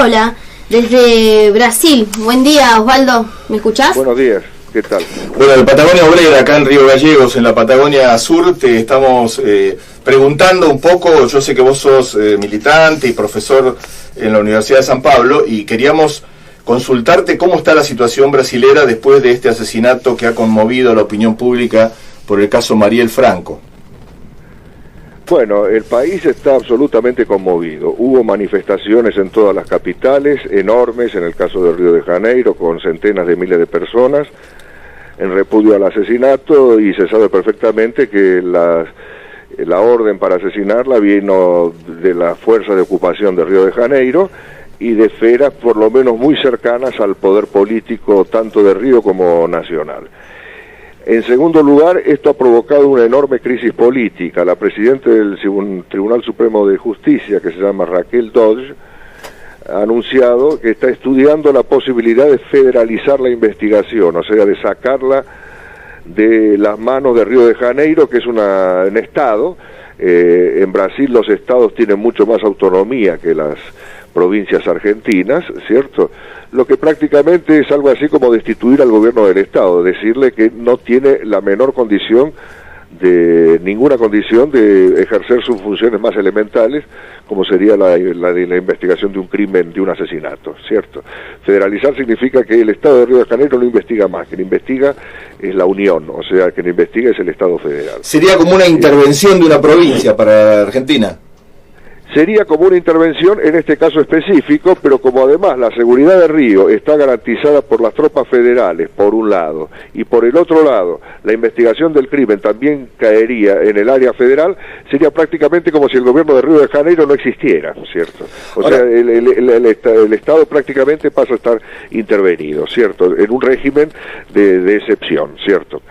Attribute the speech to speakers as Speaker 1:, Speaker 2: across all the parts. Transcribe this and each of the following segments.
Speaker 1: Paola, desde Brasil. Buen día, Osvaldo, ¿me escuchás?
Speaker 2: Buenos días, ¿qué tal?
Speaker 3: Bueno, de Patagonia Obrera, acá en Río Gallegos, en la Patagonia Sur, te estamos preguntando un poco. Yo sé que vos sos militante y profesor en la Universidad de San Pablo, y queríamos consultarte cómo está la situación brasilera después de este asesinato que ha conmovido a la opinión pública por el caso Marielle Franco.
Speaker 2: Bueno, el país está absolutamente conmovido. Hubo manifestaciones en todas las capitales, enormes, en el caso de Río de Janeiro, con centenas de miles de personas, en repudio al asesinato, y se sabe perfectamente que la orden para asesinarla vino de la fuerza de ocupación de Río de Janeiro y de esferas por lo menos muy cercanas al poder político, tanto de Río como nacional. En segundo lugar, esto ha provocado una enorme crisis política. La presidenta del Tribunal Supremo de Justicia, que se llama Raquel Dodge, ha anunciado que está estudiando la posibilidad de federalizar la investigación, o sea, de sacarla de las manos de Río de Janeiro, que es un estado. En Brasil los estados tienen mucho más autonomía que las provincias argentinas, ¿cierto? Lo que prácticamente es algo así como destituir al gobierno del estado, decirle que no tiene la menor condición ninguna condición de ejercer sus funciones más elementales, como sería la de la investigación de un crimen, de un asesinato, ¿cierto? Federalizar significa que el Estado de Río de Janeiro no investiga más, quien investiga es la Unión, o sea, quien investiga es el Estado federal.
Speaker 3: ¿Sería como una intervención de una provincia para Argentina?
Speaker 2: Sería como una intervención en este caso específico, pero como además la seguridad de Río está garantizada por las tropas federales, por un lado, y por el otro lado, la investigación del crimen también caería en el área federal, sería prácticamente como si el gobierno de Río de Janeiro no existiera, ¿cierto? O sea, el Estado prácticamente pasa a estar intervenido, ¿cierto? En un régimen de excepción, ¿cierto?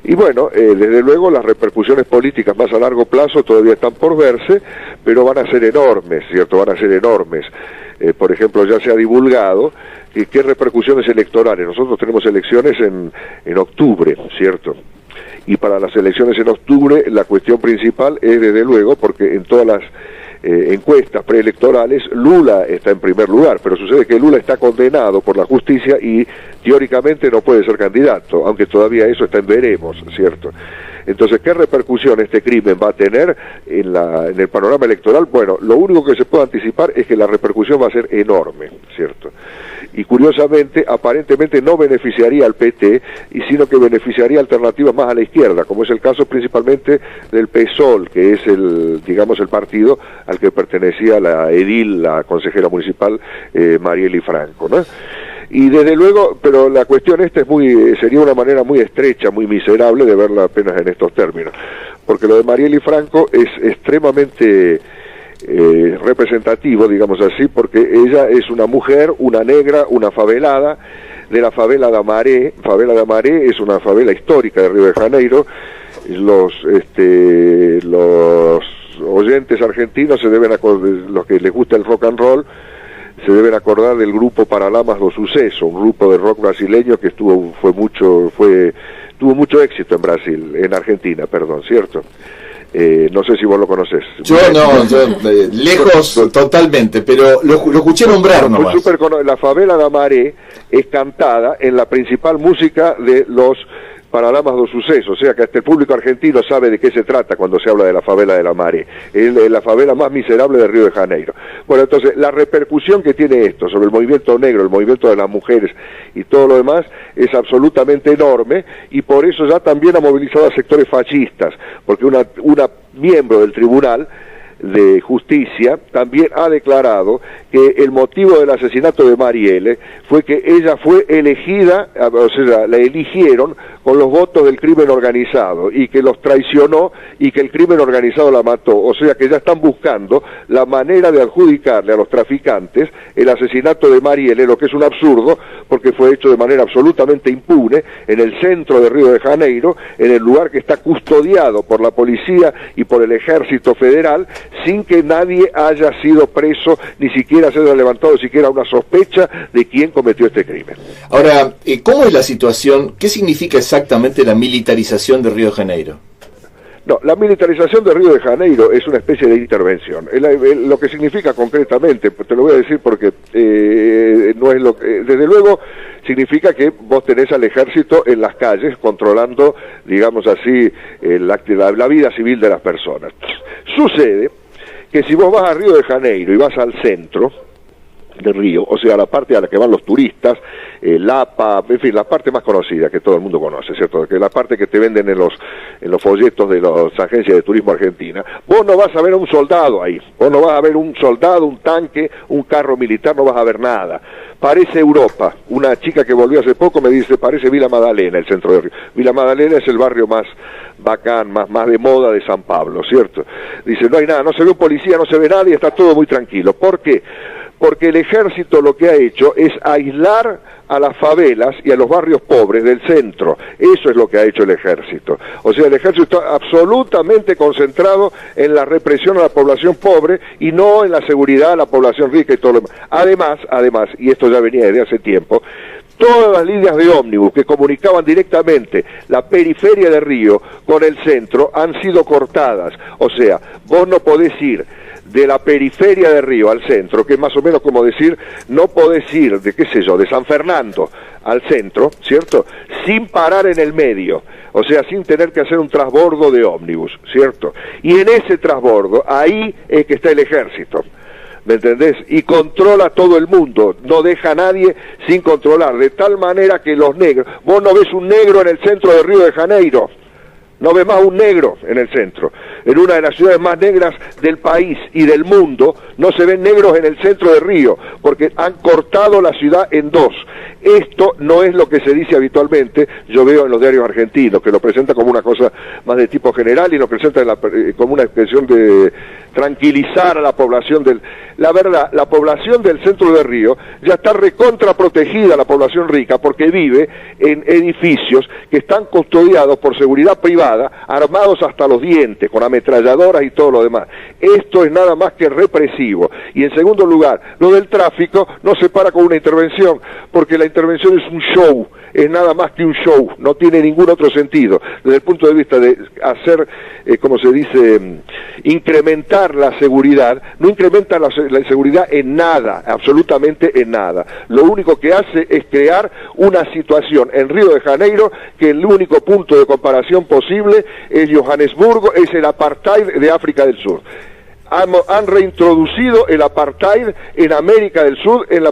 Speaker 2: Y bueno, desde luego las repercusiones políticas más a largo plazo todavía están por verse, pero van a ser enormes, ¿cierto? Van a ser enormes. Por ejemplo, ya se ha divulgado qué repercusiones electorales. Nosotros tenemos elecciones en octubre, ¿cierto? Y para las elecciones en octubre la cuestión principal es, desde luego, porque en todas las encuestas preelectorales Lula está en primer lugar, pero sucede que Lula está condenado por la justicia y teóricamente no puede ser candidato, aunque todavía eso está en veremos, ¿cierto? Entonces, ¿qué repercusión este crimen va a tener en el panorama electoral? Bueno, lo único que se puede anticipar es que la repercusión va a ser enorme, ¿cierto? Y curiosamente, aparentemente no beneficiaría al PT, sino que beneficiaría alternativas más a la izquierda, como es el caso principalmente del PSOL, que es el partido al que pertenecía la edil, la consejera municipal Marielle Franco, ¿no? Y desde luego, pero la cuestión esta sería una manera muy estrecha, muy miserable de verla apenas en estos términos, porque lo de Marielle Franco es extremadamente representativo, digamos así, porque ella es una mujer, una negra, una favelada, de la favela de Amaré. Favela de Amaré es una favela histórica de Río de Janeiro. Los oyentes argentinos los que les gusta el rock and roll, se deben acordar del grupo Paralamas do Sucesso, un grupo de rock brasileño que tuvo mucho éxito en Argentina, ¿cierto? No sé si vos lo conocés.
Speaker 3: Yo lejos totalmente, pero lo escuché nombrar nomás.
Speaker 2: La favela de Amaré es cantada en la principal música de los Paralamas do Sucesso, o sea que hasta el público argentino sabe de qué se trata cuando se habla de la favela de la Maré, es la favela más miserable de Río de Janeiro. Bueno, entonces la repercusión que tiene esto sobre el movimiento negro, el movimiento de las mujeres y todo lo demás es absolutamente enorme, y por eso ya también ha movilizado a sectores fascistas, porque una miembro del Tribunal de Justicia también ha declarado que el motivo del asesinato de Marielle fue que ella fue elegida, o sea, la eligieron con los votos del crimen organizado, y que los traicionó y que el crimen organizado la mató. O sea que ya están buscando la manera de adjudicarle a los traficantes el asesinato de Marielle, lo que es un absurdo, porque fue hecho de manera absolutamente impune en el centro de Río de Janeiro, en el lugar que está custodiado por la policía y por el ejército federal, sin que nadie haya sido preso, ni siquiera se haya levantado siquiera una sospecha de quién cometió este crimen.
Speaker 3: Ahora, ¿cómo es la situación? ¿Qué significa exactamente la militarización de Río de Janeiro?
Speaker 2: No, la militarización de Río de Janeiro es una especie de intervención. Lo que significa concretamente, te lo voy a decir porque no es lo que... Desde luego significa que vos tenés al ejército en las calles controlando, digamos así, la vida civil de las personas. Sucede que si vos vas a Río de Janeiro y vas al centro de Río, o sea, la parte a la que van los turistas, Lapa, en fin, la parte más conocida que todo el mundo conoce, ¿cierto? Que la parte que te venden en los folletos de las agencias de turismo argentina. Vos no vas a ver a un soldado ahí, vos no vas a ver un soldado, un tanque, un carro militar, no vas a ver nada. Parece Europa. Una chica que volvió hace poco me dice, parece Villa Madalena, el centro de Río. Villa Madalena es el barrio más bacán, más de moda de San Pablo, ¿cierto? Dice, no hay nada, no se ve un policía, no se ve nadie, está todo muy tranquilo. ¿Por qué? Porque el ejército lo que ha hecho es aislar a las favelas y a los barrios pobres del centro. Eso es lo que ha hecho el ejército. O sea, el ejército está absolutamente concentrado en la represión a la población pobre y no en la seguridad a la población rica y todo lo demás. Además, y esto ya venía desde hace tiempo, todas las líneas de ómnibus que comunicaban directamente la periferia de Río con el centro han sido cortadas. O sea, vos no podés ir de la periferia de Río al centro, que es más o menos como decir, no podés ir de, qué sé yo, de San Fernando al centro, ¿cierto?, sin parar en el medio, o sea, sin tener que hacer un transbordo de ómnibus, ¿cierto? Y en ese transbordo, ahí es que está el ejército, ¿me entendés? Y controla todo el mundo, no deja a nadie sin controlar, de tal manera que los negros, vos no ves un negro en el centro de Río de Janeiro, no ves más un negro en el centro. En una de las ciudades más negras del país y del mundo, no se ven negros en el centro de Río, porque han cortado la ciudad en dos. Esto no es lo que se dice habitualmente, yo veo en los diarios argentinos, que lo presenta como una cosa más de tipo general y lo presenta como una expresión de tranquilizar a la población del... La verdad, la población del centro de Río ya está recontra protegida, la población rica, porque vive en edificios que están custodiados por seguridad privada, armados hasta los dientes, con ametralladoras y todo lo demás. Esto es nada más que represivo. Y en segundo lugar, lo del tráfico no se para con una intervención, porque la intervención es un show, es nada más que un show, no tiene ningún otro sentido. Desde el punto de vista de hacer, como se dice, incrementar la seguridad, no incrementa la seguridad en nada, absolutamente en nada. Lo único que hace es crear una situación en Río de Janeiro que el único punto de comparación posible es Johannesburgo, es el apartheid de África del Sur. Han reintroducido el apartheid en América del Sur, en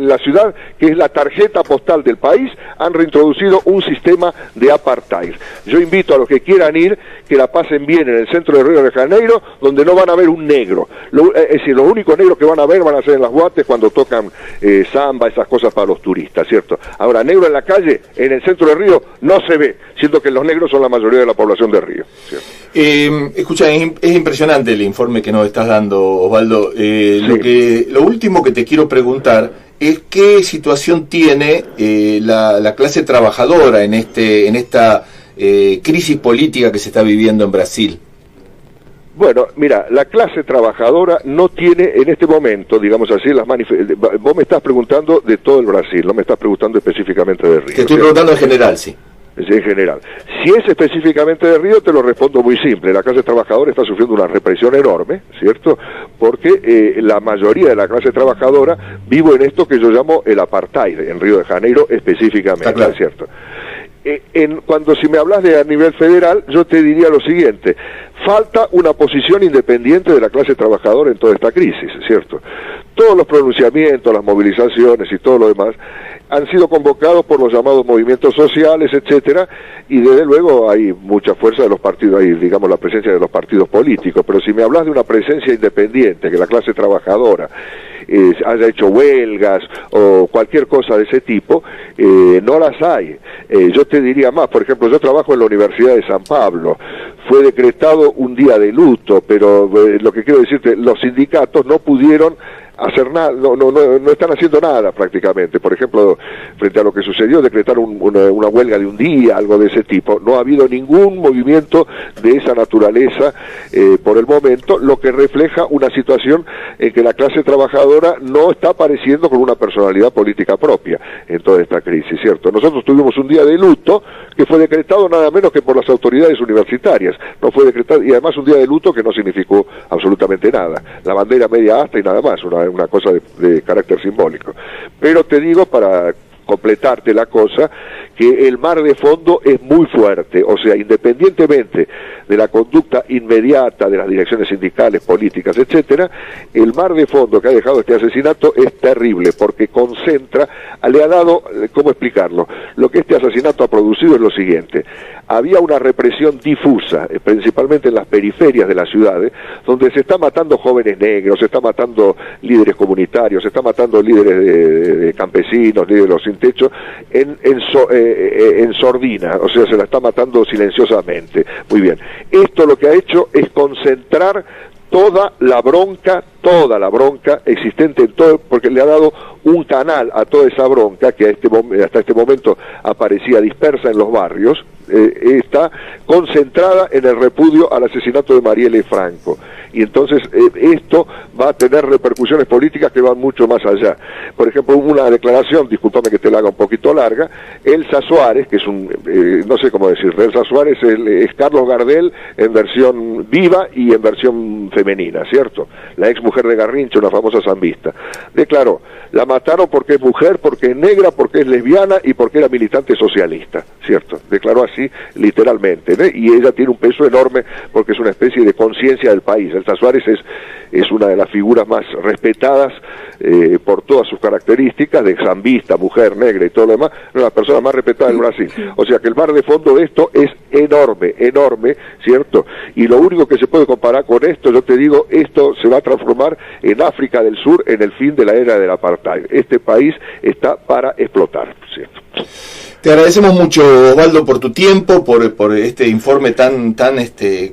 Speaker 2: la ciudad que es la tarjeta postal del país, han reintroducido un sistema de apartheid. Yo invito a los que quieran ir, que la pasen bien en el centro de Río de Janeiro, donde no van a ver un negro. Es decir, los únicos negros que van a ver van a ser en las boates cuando tocan samba, esas cosas para los turistas, ¿cierto? Ahora, negro en la calle, en el centro de Río, no se ve, siendo que los negros son la mayoría de la población de Río, ¿cierto?
Speaker 3: Escucha, es impresionante el informe que nos estás dando, Osvaldo. Sí. Lo último que te quiero preguntar es qué situación tiene la clase trabajadora en esta crisis política que se está viviendo en Brasil.
Speaker 2: Bueno, mira, la clase trabajadora no tiene en este momento, digamos así, vos me estás preguntando de todo el Brasil, no me estás preguntando específicamente de Río.
Speaker 3: Te estoy preguntando en general, sí.
Speaker 2: En general. Si es específicamente de Río, te lo respondo muy simple. La clase trabajadora está sufriendo una represión enorme, ¿cierto? Porque la mayoría de la clase trabajadora vive en esto que yo llamo el apartheid, en Río de Janeiro específicamente, claro. ¿Cierto? Cuando si me hablas de a nivel federal, yo te diría lo siguiente: falta una posición independiente de la clase trabajadora en toda esta crisis, ¿cierto? Todos los pronunciamientos, las movilizaciones y todo lo demás han sido convocados por los llamados movimientos sociales, etcétera, y desde luego hay mucha fuerza de los partidos, hay, digamos, la presencia de los partidos políticos, pero si me hablas de una presencia independiente, que la clase trabajadora haya hecho huelgas o cualquier cosa de ese tipo, no las hay. Yo te diría más, por ejemplo, yo trabajo en la Universidad de San Pablo, fue decretado un día de luto, pero lo que quiero decirte, los sindicatos no pudieron hacer nada, no están haciendo nada prácticamente. Por ejemplo, frente a lo que sucedió, decretar una huelga de un día, algo de ese tipo. No ha habido ningún movimiento de esa naturaleza por el momento, lo que refleja una situación en que la clase trabajadora no está apareciendo con una personalidad política propia en toda esta crisis, ¿cierto? Nosotros tuvimos un día de luto que fue decretado nada menos que por las autoridades universitarias, no fue decretado, y además un día de luto que no significó absolutamente nada, la bandera media asta y nada más, una cosa de carácter simbólico. Pero te digo, para completarte la cosa, que el mar de fondo es muy fuerte, o sea, independientemente de la conducta inmediata de las direcciones sindicales, políticas, etcétera, el mar de fondo que ha dejado este asesinato es terrible, porque concentra, le ha dado, ¿cómo explicarlo? Lo que este asesinato ha producido es lo siguiente: había una represión difusa, principalmente en las periferias de las ciudades, donde se está matando jóvenes negros, se está matando líderes comunitarios, se está matando líderes de campesinos, líderes de los sin techo, en sordina, o sea, se la está matando silenciosamente. Muy bien. Esto lo que ha hecho es concentrar toda la bronca existente en todo, porque le ha dado un canal a toda esa bronca que hasta este momento aparecía dispersa en los barrios, está concentrada en el repudio al asesinato de Marielle Franco. Y entonces esto va a tener repercusiones políticas que van mucho más allá. Por ejemplo, hubo una declaración, discúlpame que te la haga un poquito larga, Elsa Suárez, que es no sé cómo decirlo, Elsa Suárez es Carlos Gardel en versión viva y en versión femenina, ¿cierto? La ex mujer de Garrincha, una famosa zambista. Declaró, la mataron porque es mujer, porque es negra, porque es lesbiana y porque era militante socialista, ¿cierto? Declaró así literalmente, ¿no? Y ella tiene un peso enorme porque es una especie de conciencia del país. Elsa Suárez es una de las figuras más respetadas por todas sus características, de zambista, mujer, negra y todo lo demás, una de las personas más respetadas del Brasil. O sea que el mar de fondo de esto es enorme, ¿cierto? Y lo único que se puede comparar con esto, yo te digo, esto se va a transformar en África del Sur en el fin de la era del apartheid. Este país está para explotar, ¿cierto?
Speaker 3: Te agradecemos mucho, Osvaldo, por tu tiempo, por este informe tan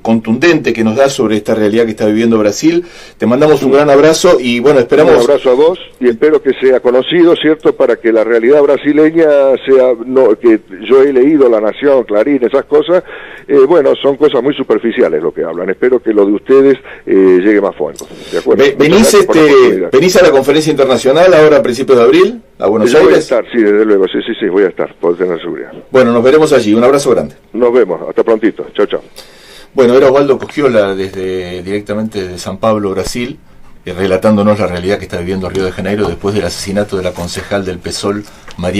Speaker 3: contundente que nos da sobre esta realidad que está viviendo Brasil. Te mandamos un gran abrazo y bueno, esperamos...
Speaker 2: Un abrazo a vos y espero que sea conocido, ¿cierto?, para que la realidad brasileña sea, que yo he leído La Nación, Clarín, esas cosas, bueno, son cosas muy superficiales lo que hablan. Espero que lo de ustedes llegue más fondo. ¿De acuerdo?
Speaker 3: ¿Venís a la conferencia internacional ahora a principios de abril? ¿A Buenos Aires?
Speaker 2: Voy a estar, sí, desde luego, sí, voy a estar, por tener seguridad.
Speaker 3: Bueno, nos veremos allí, un abrazo grande.
Speaker 2: Nos vemos, hasta prontito, chao.
Speaker 3: Bueno, era Osvaldo Cosquiola directamente de San Pablo, Brasil, relatándonos la realidad que está viviendo Río de Janeiro después del asesinato de la concejal del PSOL, Marielle